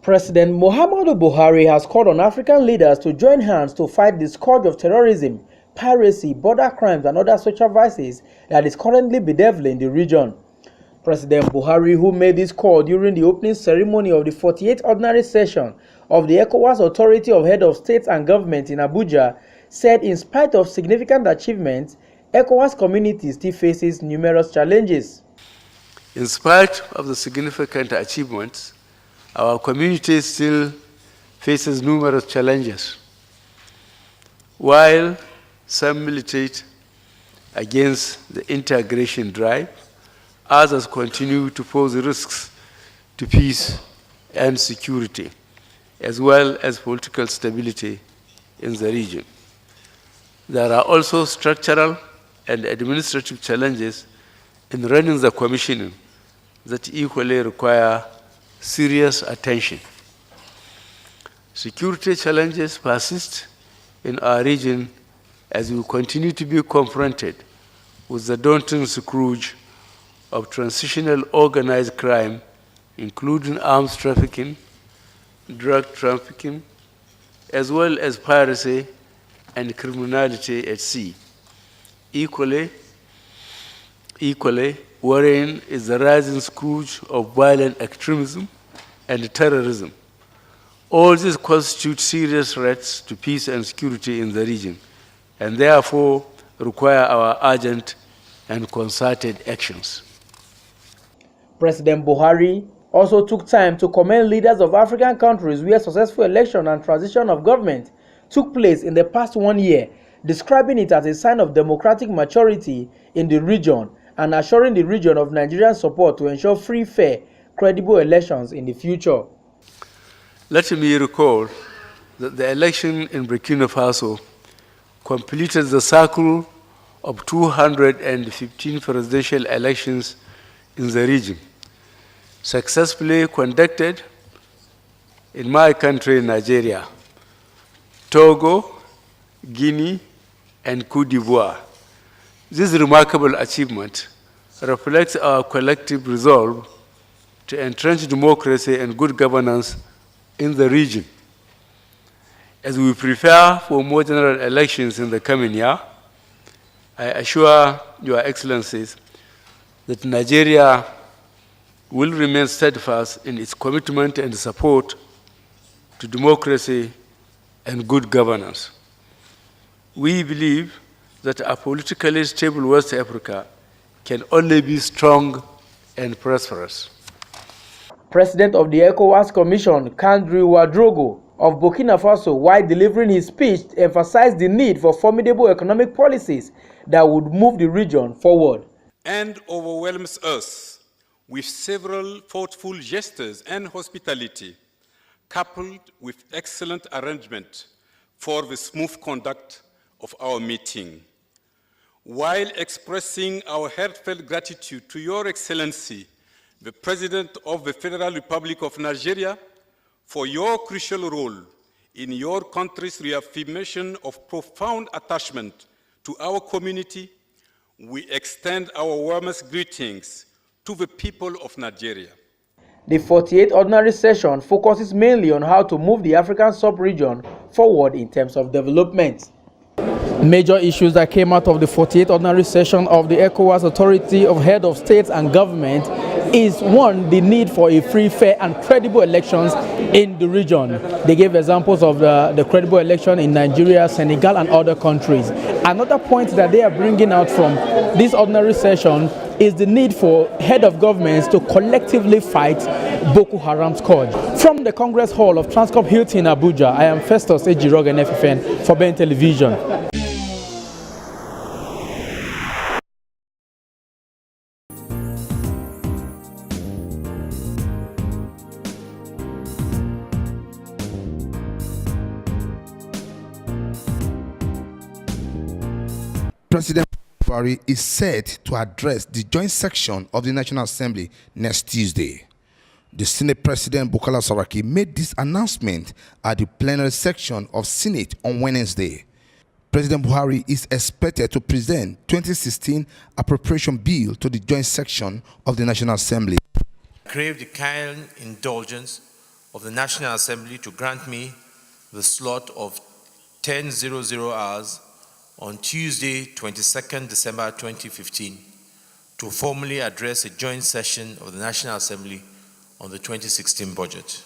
President Muhammadu Buhari has called on African leaders to join hands to fight the scourge of terrorism, piracy, border crimes, and other social vices that is currently bedeviling the region. President Buhari, who made this call during the opening ceremony of the 48th ordinary session of the ECOWAS Authority of Head of States and Government in Abuja, said in spite of significant achievements, ECOWAS community still faces numerous challenges. In spite of the significant achievements, our community still faces numerous challenges. While some militate against the integration drive, others continue to pose risks to peace and security, as well as political stability in the region. There are also structural and administrative challenges in running the commission that equally require serious attention. Security challenges persist in our region as we continue to be confronted with the daunting scourge of transitional organized crime, including arms trafficking, drug trafficking, as well as piracy and criminality at sea. Equally, worrying is the rising scourge of violent extremism and terrorism. All these constitute serious threats to peace and security in the region, and therefore require our urgent and concerted actions. President Buhari also took time to commend leaders of African countries where successful election and transition of government took place in the past 1 year, describing it as a sign of democratic maturity in the region and assuring the region of Nigerian support to ensure free, fair, credible elections in the future. Let me recall that the election in Burkina Faso completed the cycle of 215 presidential elections in the region, successfully conducted in my country, Nigeria, Togo, Guinea, and Cote d'Ivoire. This remarkable achievement reflects our collective resolve to entrench democracy and good governance in the region. As we prepare for more general elections in the coming year, I assure Your Excellencies that Nigeria will remain steadfast in its commitment and support to democracy and good governance. We believe that a politically stable West Africa can only be strong and prosperous. President of the ECOWAS Commission, Kandri Ouedraogo of Burkina Faso, while delivering his speech, emphasized the need for formidable economic policies that would move the region forward. And overwhelms us with several thoughtful gestures and hospitality, coupled with excellent arrangement for the smooth conduct of our meeting. While expressing our heartfelt gratitude to Your Excellency, the President of the Federal Republic of Nigeria, for your crucial role in your country's reaffirmation of profound attachment to our community, we extend our warmest greetings to the people of Nigeria. The 48th ordinary session focuses mainly on how to move the African sub-region forward in terms of development. Major issues that came out of the 48th ordinary session of the ECOWAS Authority of Head of States and Government is, one, the need for a free, fair, and credible elections in the region. They gave examples of the credible election in Nigeria, Senegal, and other countries. Another point that they are bringing out from this ordinary session is the need for head of governments to collectively fight Boko Haram scourge. From the Congress Hall of Transcorp Hilton, Abuja, I am Festus Ejirogen FFN for Ben Television. President Buhari is set to address the joint section of the National Assembly next Tuesday. The Senate President Bukola Saraki made this announcement at the plenary section of Senate on Wednesday. President Buhari is expected to present 2016 appropriation bill to the joint section of the National Assembly. Crave the kind indulgence of the National Assembly to grant me the slot of 10:00 hours on Tuesday, 22nd December 2015, to formally address a joint session of the National Assembly on the 2016 budget.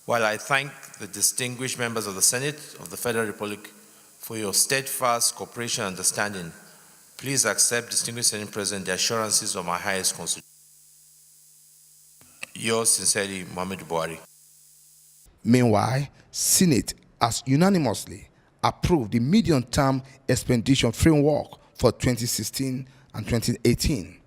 While I thank the distinguished members of the Senate of the Federal Republic for your steadfast cooperation and understanding, please accept, distinguished Senate President, the assurances of my highest constitution. Yours sincerely, Mohamed Buhari. Meanwhile, Senate has unanimously approved the medium-term expenditure framework for 2016 and 2018.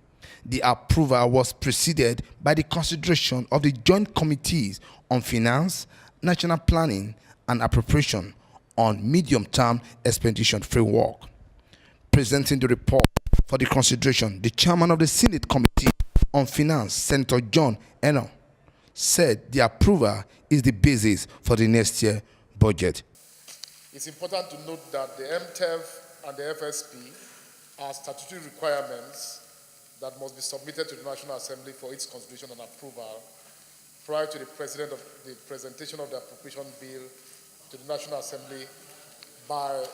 The approval was preceded by the consideration of the Joint Committees on Finance, National Planning, and Appropriation on medium-term expenditure framework. Presenting the report for the consideration, the chairman of the Senate Committee on Finance, Senator John Eno, said the approval is the basis for the next year budget. It's important to note that the MTEF and the FSP are statutory requirements that must be submitted to the National Assembly for its consideration and approval prior to the presentation of the appropriation bill to the National Assembly by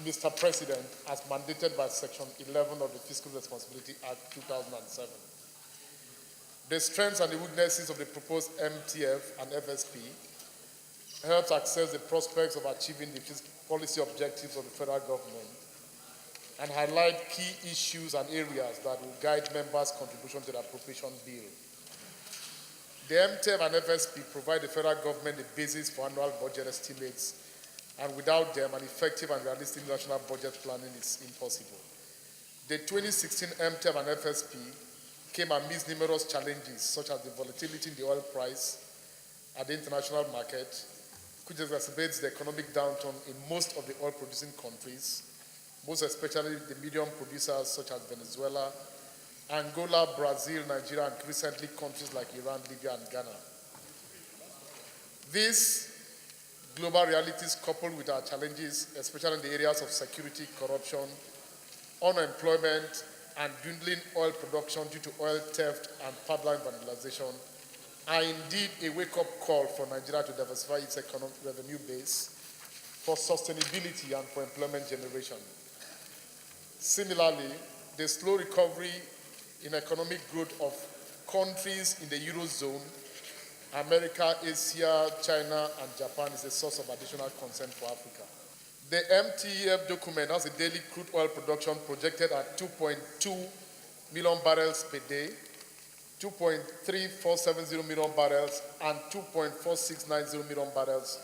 Mr. President, as mandated by Section 11 of the Fiscal Responsibility Act 2007. The strengths and the weaknesses of the proposed MTF and FSP helps assess the prospects of achieving the policy objectives of the federal government and highlight key issues and areas that will guide members' contribution to the appropriation bill. The MTEF and FSP provide the federal government the basis for annual budget estimates, and without them, an effective and realistic national budget planning is impossible. The 2016 MTEF and FSP came amidst numerous challenges, such as the volatility in the oil price at the international market, which exacerbates the economic downturn in most of the oil-producing countries, most especially the medium producers such as Venezuela, Angola, Brazil, Nigeria, and recently countries like Iran, Libya, and Ghana. These global realities, coupled with our challenges, especially in the areas of security, corruption, unemployment, and dwindling oil production due to oil theft and pipeline vandalization, are indeed a wake-up call for Nigeria to diversify its economic revenue base for sustainability and for employment generation. Similarly, the slow recovery in economic growth of countries in the Eurozone, America, Asia, China, and Japan is a source of additional concern for Africa. The MTEF document has a daily crude oil production projected at 2.2 million barrels per day, 2.3470 million barrels, and 2.4690 million barrels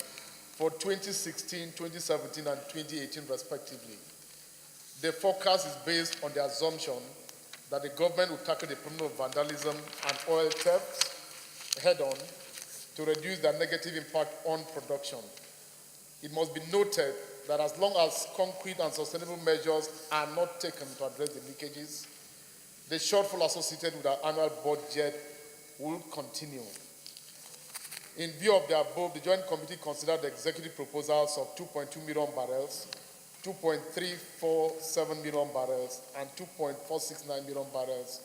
for 2016, 2017, and 2018 respectively. The forecast is based on the assumption that the government will tackle the problem of vandalism and oil theft head-on to reduce their negative impact on production. It must be noted that as long as concrete and sustainable measures are not taken to address the leakages, the shortfall associated with our annual budget will continue. In view of the above, the Joint Committee considered the executive proposals of 2.2 million barrels, 2.347 million barrels, and 2.469 million barrels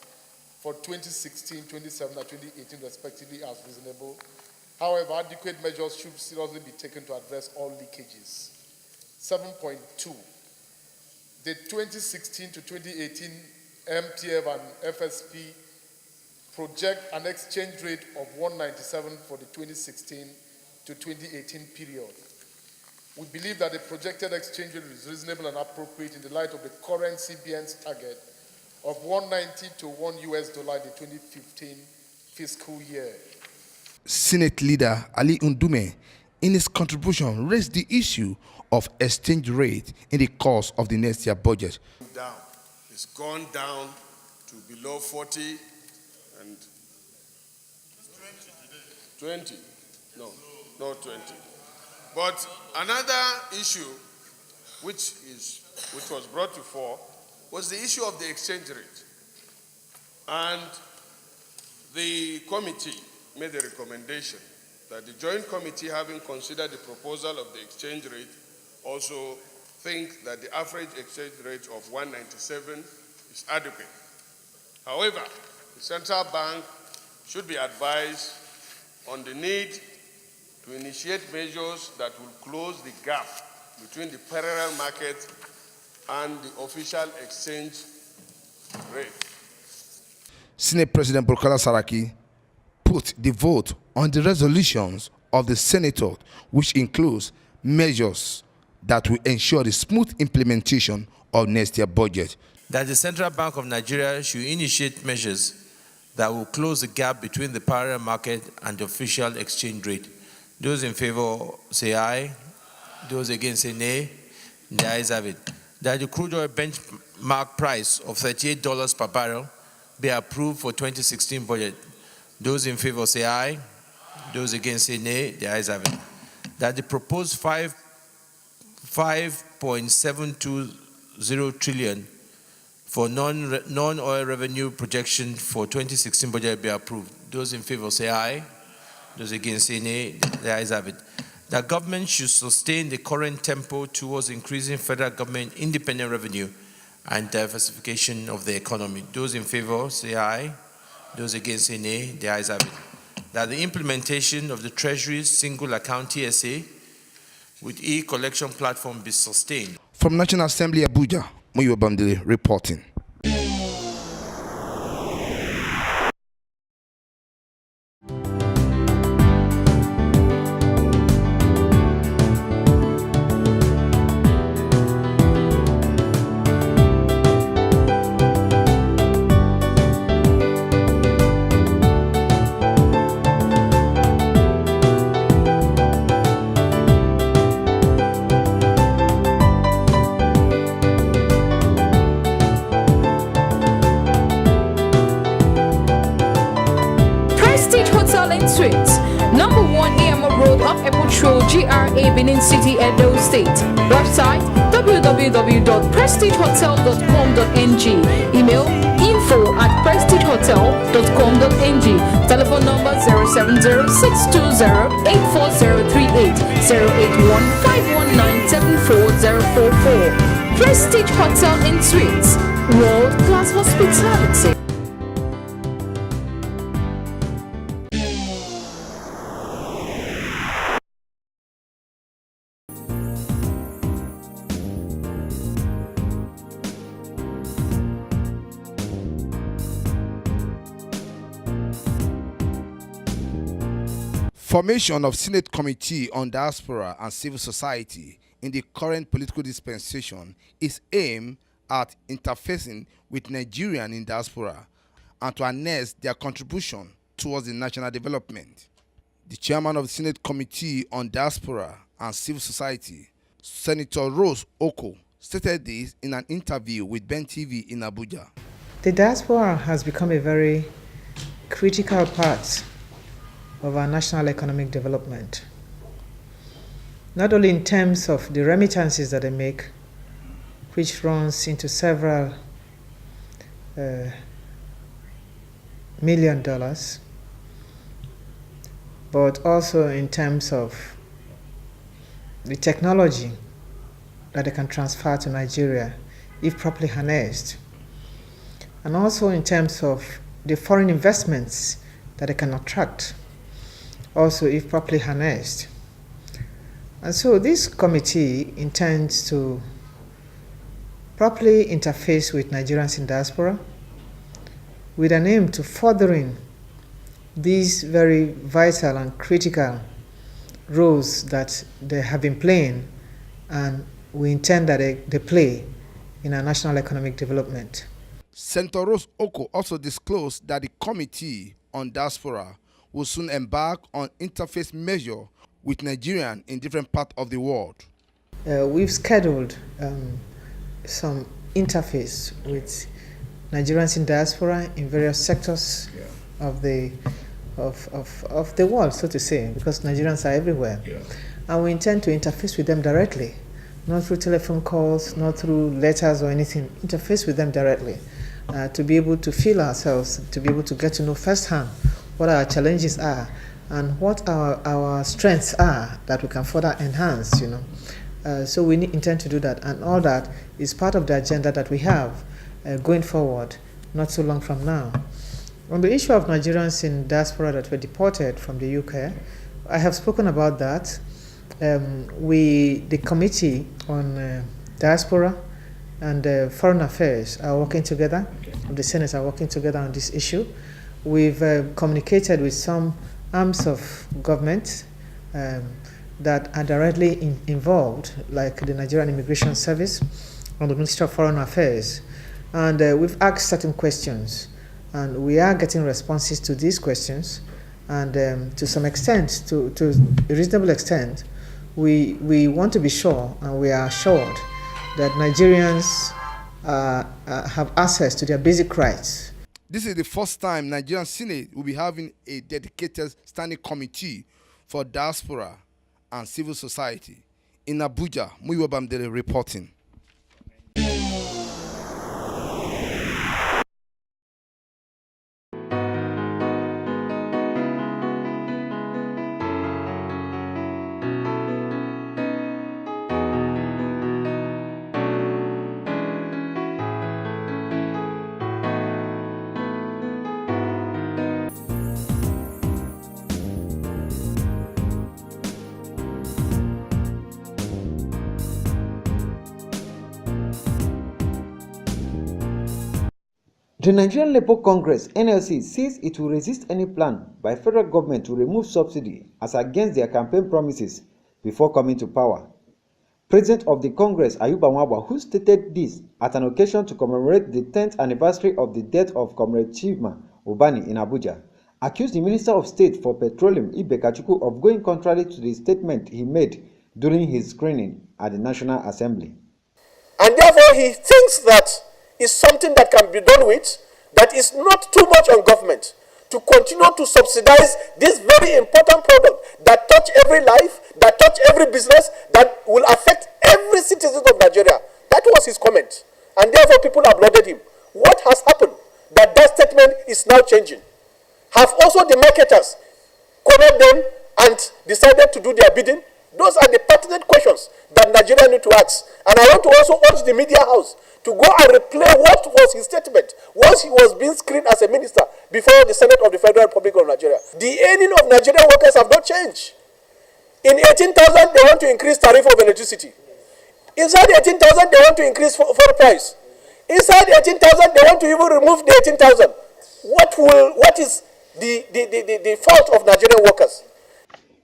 for 2016, 2017, and 2018 respectively as reasonable. However, adequate measures should seriously be taken to address all leakages. 7.2. The 2016 to 2018 MTF and FSP project an exchange rate of 197 for the 2016 to 2018 period. We believe that the projected exchange rate is reasonable and appropriate in the light of the current CBN's target of 190 to $1 in the 2015 fiscal year. Senate leader Ali Ndume, in his contribution, raised the issue of exchange rate in the course of the next year budget. It's gone down to below 40 and 20. No, not 20. But another issue which was brought to fore was the issue of the exchange rate. And the committee made a recommendation that the Joint Committee, having considered the proposal of the exchange rate, also think that the average exchange rate of 197 is adequate. However, the central bank should be advised on the need to initiate measures that will close the gap between the parallel market and the official exchange rate. Senate President Bukola Saraki put the vote on the resolutions of the senators, which includes measures that will ensure the smooth implementation of next year's budget. That the Central Bank of Nigeria should initiate measures that will close the gap between the parallel market and the official exchange rate. Those in favor say aye. Those against say nay. The ayes have it. That the crude oil benchmark price of $38 per barrel be approved for 2016 budget. Those in favor say aye. Those against say nay. The ayes have it. That the proposed 5.720 trillion for non-oil revenue projection for 2016 budget be approved. Those in favor say aye. Those against say nay. The ayes have it. That government should sustain the current tempo towards increasing federal government independent revenue and diversification of the economy. Those in favor say aye. Those against say nay. The ayes have it. That the implementation of the Treasury's single account TSA with e-collection platform be sustained. From National Assembly Abuja, Muyiwa Bamdele reporting. Suites, number 1 AMO Road off Epoch GRA, Benin City, Edo State. Website www.prestigehotel.com.ng. Email info@prestigehotel.com.ng. Telephone number 070-620-84038, 081-519-74044. Prestige Hotel and Suites, world-class hospitality. Formation of Senate Committee on Diaspora and Civil Society in the current political dispensation is aimed at interfacing with Nigerians in diaspora and to harness their contribution towards the national development. The chairman of the Senate Committee on Diaspora and Civil Society, Senator Rose Oko, stated this in an interview with Ben TV in Abuja. The diaspora has become a very critical part of our national economic development, not only in terms of the remittances that they make, which runs into several $1 million, but also in terms of the technology that they can transfer to Nigeria if properly harnessed, and also in terms of the foreign investments that they can attract, also if properly harnessed. And so this committee intends to properly interface with Nigerians in diaspora with an aim to furthering these very vital and critical roles that they have been playing, and we intend that they play in our national economic development. Senator Rose Oko also disclosed that the Committee on Diaspora will soon embark on interface measure with Nigerians in different parts of the world. We've scheduled some interface with Nigerians in diaspora in various sectors of the world, so to say, because Nigerians are everywhere. And we intend to interface with them directly, not through telephone calls, not through letters or anything. Interface with them directly to be able to feel ourselves, to be able to get to know firsthand what our challenges are and what our strengths are that we can further enhance, So we intend to do that, and all that is part of the agenda that we have going forward, not so long from now. On the issue of Nigerians in diaspora that were deported from the UK, I have spoken about that. The Committee on Diaspora and Foreign Affairs are working together. The Senate are working together on this issue. We've communicated with some arms of government that are directly involved, like the Nigerian Immigration Service and the Ministry of Foreign Affairs. And we've asked certain questions, and we are getting responses to these questions. And to some extent, to a reasonable extent, we want to be sure, and we are assured, that Nigerians have access to their basic rights. This is the first time Nigerian Senate will be having a dedicated standing committee for diaspora and civil society. In Abuja, Muyiwa Bamdele reporting. The Nigerian Labour Congress (NLC) says it will resist any plan by federal government to remove subsidy as against their campaign promises before coming to power. President of the Congress, Ayuba Mwaba, who stated this at an occasion to commemorate the 10th anniversary of the death of Comrade Chima Ubani in Abuja, accused the Minister of State for Petroleum, Ibe Kachuku, of going contrary to the statement he made during his screening at the National Assembly. And therefore he thinks that is something that can be done with, that is not too much on government to continue to subsidize this very important product that touch every life, that touch every business, that will affect every citizen of Nigeria. That was his comment. And therefore people applauded him. What has happened that that statement is now changing? Have also the marketers cornered them and decided to do their bidding? Those are the pertinent questions that Nigeria need to ask. And I want to also urge the media house to go and replay what was his statement once he was being screened as a minister before the Senate of the Federal Republic of Nigeria. The earning of Nigerian workers have not changed. In 18,000, they want to increase tariff of electricity. Inside 18,000, they want to increase fuel price. Inside 18,000, they want to even remove the 18,000. What is the fault of Nigerian workers?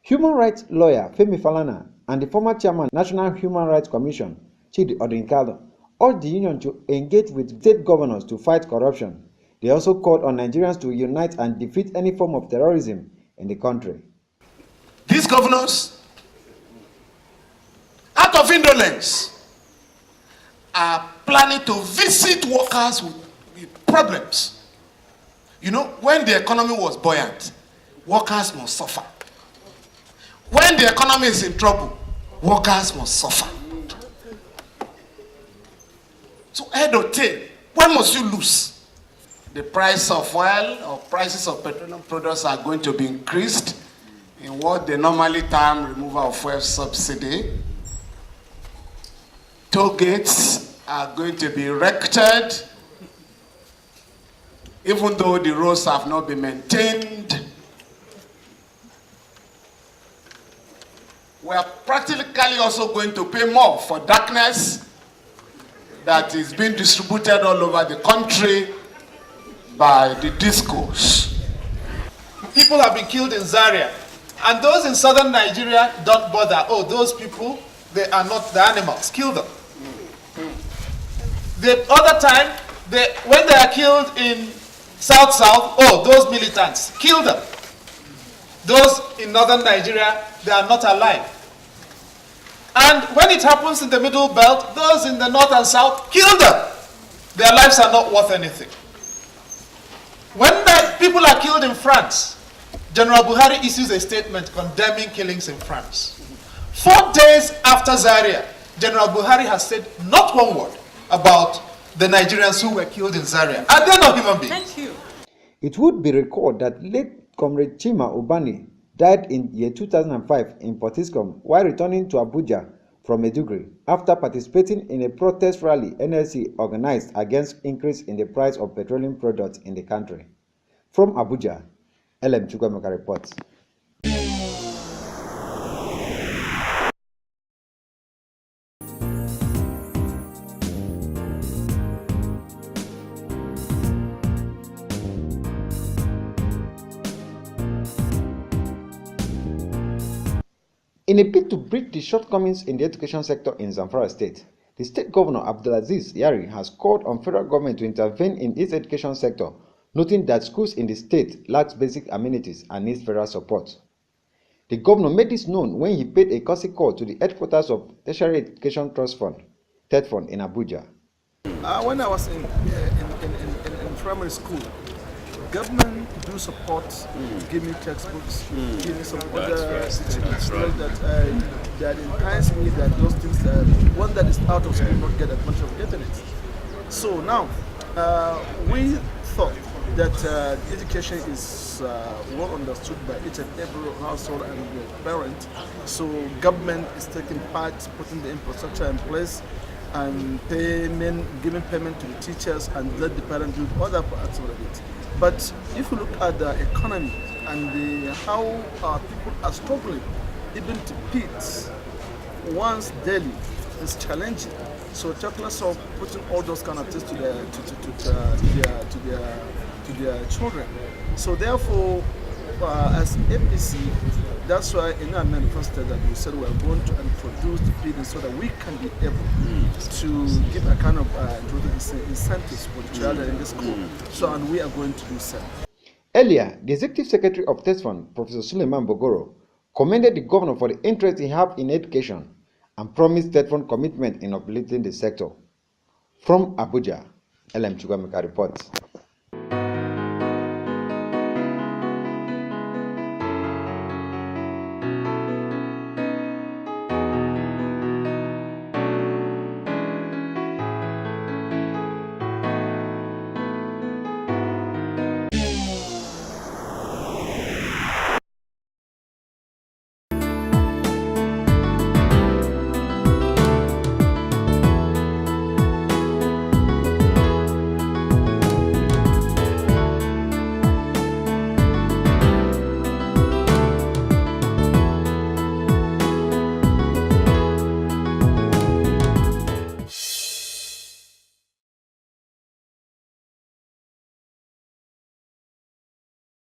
Human rights lawyer Femi Falana and the former chairman National Human Rights Commission, Chidi Odinkalo, urged the union to engage with state governors to fight corruption. They also called on Nigerians to unite and defeat any form of terrorism in the country. These governors, out of indolence, are planning to visit workers with problems. You know, when the economy was buoyant, workers must suffer. When the economy is in trouble, workers must suffer. So head or tail, what must you lose? The price of oil or prices of petroleum products are going to be increased in what they normally term removal of fuel subsidy. Toll gates are going to be erected, even though the roads have not been maintained. We are practically also going to pay more for darkness that is being distributed all over the country by the discos. People have been killed in Zaria, and those in southern Nigeria don't bother. Oh, those people, they are not the animals. Kill them. The other time, when they are killed in South, oh, those militants, kill them. Those in northern Nigeria, they are not alive. And when it happens in the middle belt, those in the north and south, kill them. Their lives are not worth anything. When the people are killed in France, General Buhari issues a statement condemning killings in France. 4 days after Zaria, General Buhari has said not one word about the Nigerians who were killed in Zaria. Are they not human beings? Thank you. It would be recalled that late Comrade Chima Ubani died in year 2005 in Portiscom while returning to Abuja from Maiduguri after participating in a protest rally NLC organized against increase in the price of petroleum products in the country. From Abuja, LM Chukwemeka reports. In a bid to bridge the shortcomings in the education sector in Zamfara State, the state governor Abdulaziz Yari has called on federal government to intervene in its education sector, noting that schools in the state lack basic amenities and needs federal support. The governor made this known when he paid a courtesy call to the headquarters of Tertiary Education Trust Fund, TED Fund in Abuja. When I was in primary school, government do support, give me textbooks, give me some other material that entice me that those things, one that is out of school not get advantage of getting it. So now, we thought that education is well understood by each and every household and the parent. So government is taking part, putting the infrastructure in place, and giving payment to the teachers, and let the parents do other parts of it. But if you look at the economy and how people are struggling, even to eat once daily is challenging. So talk less of putting all those kind of things to their children. So therefore, as APC, that's why in our manifesto that we said we are going to introduce the feeding so that we can be able to give a kind of incentives for the children in the school. So, and we are going to do so. Earlier, the Executive Secretary of TED Fund, Professor Suleiman Bogoro, commended the governor for the interest he has in education and promised TED Fund commitment in uplifting the sector. From Abuja, LM Chukwemeka reports.